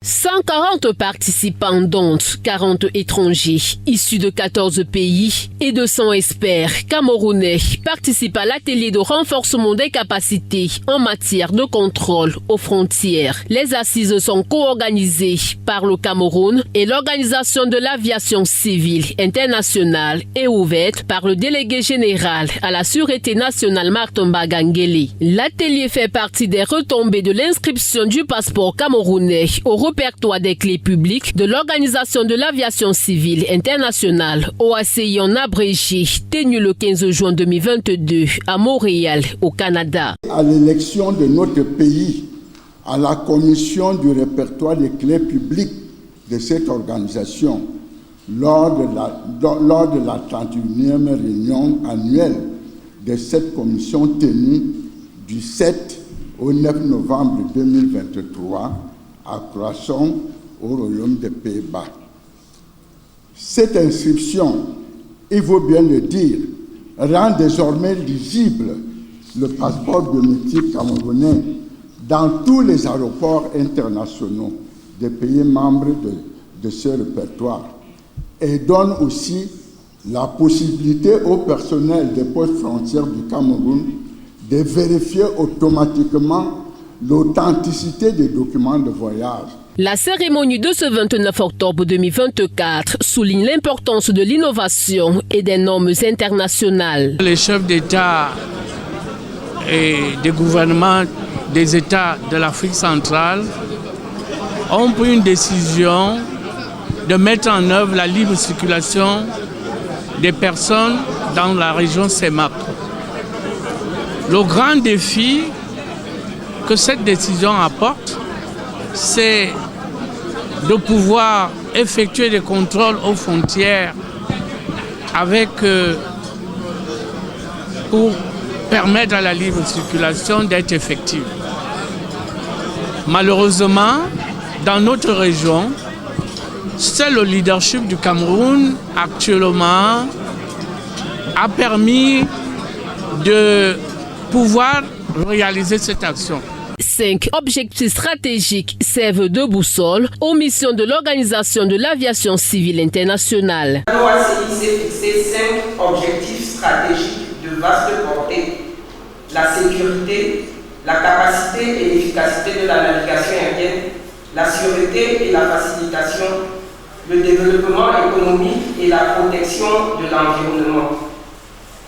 140 participants, dont 40 étrangers, issus de 14 pays et 200 experts camerounais, participent à l'atelier de renforcement des capacités en matière de contrôle aux frontières. Les assises sont co-organisées par le Cameroun et l'Organisation de l'aviation civile internationale et ouvertes par le délégué général à la Sûreté nationale Martin Bagangele. L'atelier fait partie des retombées de l'inscription du passeport camerounais au répertoire des clés publiques de l'Organisation de l'aviation civile internationale, OACI en abrégé, tenu le 15 juin 2022 à Montréal, au Canada. À l'élection de notre pays à la commission du répertoire des clés publiques de cette organisation, lors de la 31e réunion annuelle de cette commission tenue du 7 au 9 novembre 2023, à Croissant, au Royaume des Pays-Bas. Cette inscription, il faut bien le dire, rend désormais lisible le passeport biométrique camerounais dans tous les aéroports internationaux des pays membres de ce répertoire et donne aussi la possibilité au personnel des postes frontières du Cameroun de vérifier automatiquement l'authenticité des documents de voyage. La cérémonie de ce 29 octobre 2024 souligne l'importance de l'innovation et des normes internationales. Les chefs d'État et des gouvernements des États de l'Afrique centrale ont pris une décision de mettre en œuvre la libre circulation des personnes dans la région CEMAC. Le grand défi que cette décision apporte, c'est de pouvoir effectuer des contrôles aux frontières pour permettre à la libre circulation d'être effective. Malheureusement, dans notre région, seul le leadership du Cameroun actuellement a permis de pouvoir réaliser cette action. 5 objectifs stratégiques servent de boussole aux missions de l'Organisation de l'aviation civile internationale. L'OACI s'est fixé 5 objectifs stratégiques de vaste portée: la sécurité, la capacité et l'efficacité de la navigation aérienne, la sûreté et la facilitation, le développement économique et la protection de l'environnement.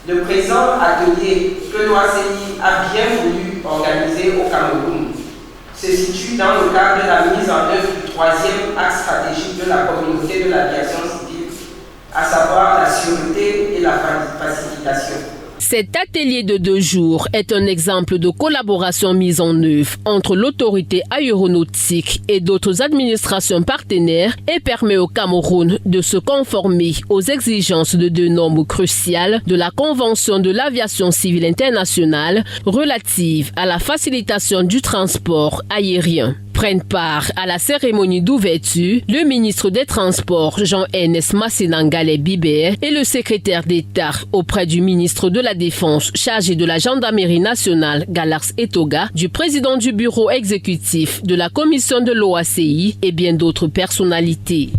Le présent atelier que l'OACI a bien voulu organiser au Cameroun se situe dans le cadre de la mise en œuvre du 3e axe stratégique de la communauté de l'aviation civile, à savoir la sûreté et la facilitation. Cet atelier de 2 jours est un exemple de collaboration mise en œuvre entre l'autorité aéronautique et d'autres administrations partenaires et permet au Cameroun de se conformer aux exigences de 2 normes cruciales de la Convention de l'aviation civile internationale relative à la facilitation du transport aérien. Prennent part à la cérémonie d'ouverture le ministre des Transports Jean-Ernest Massénangale Bibert et le secrétaire d'État auprès du ministre de la Défense chargé de la Gendarmerie nationale Galars Etoga, du président du bureau exécutif de la commission de l'OACI et bien d'autres personnalités.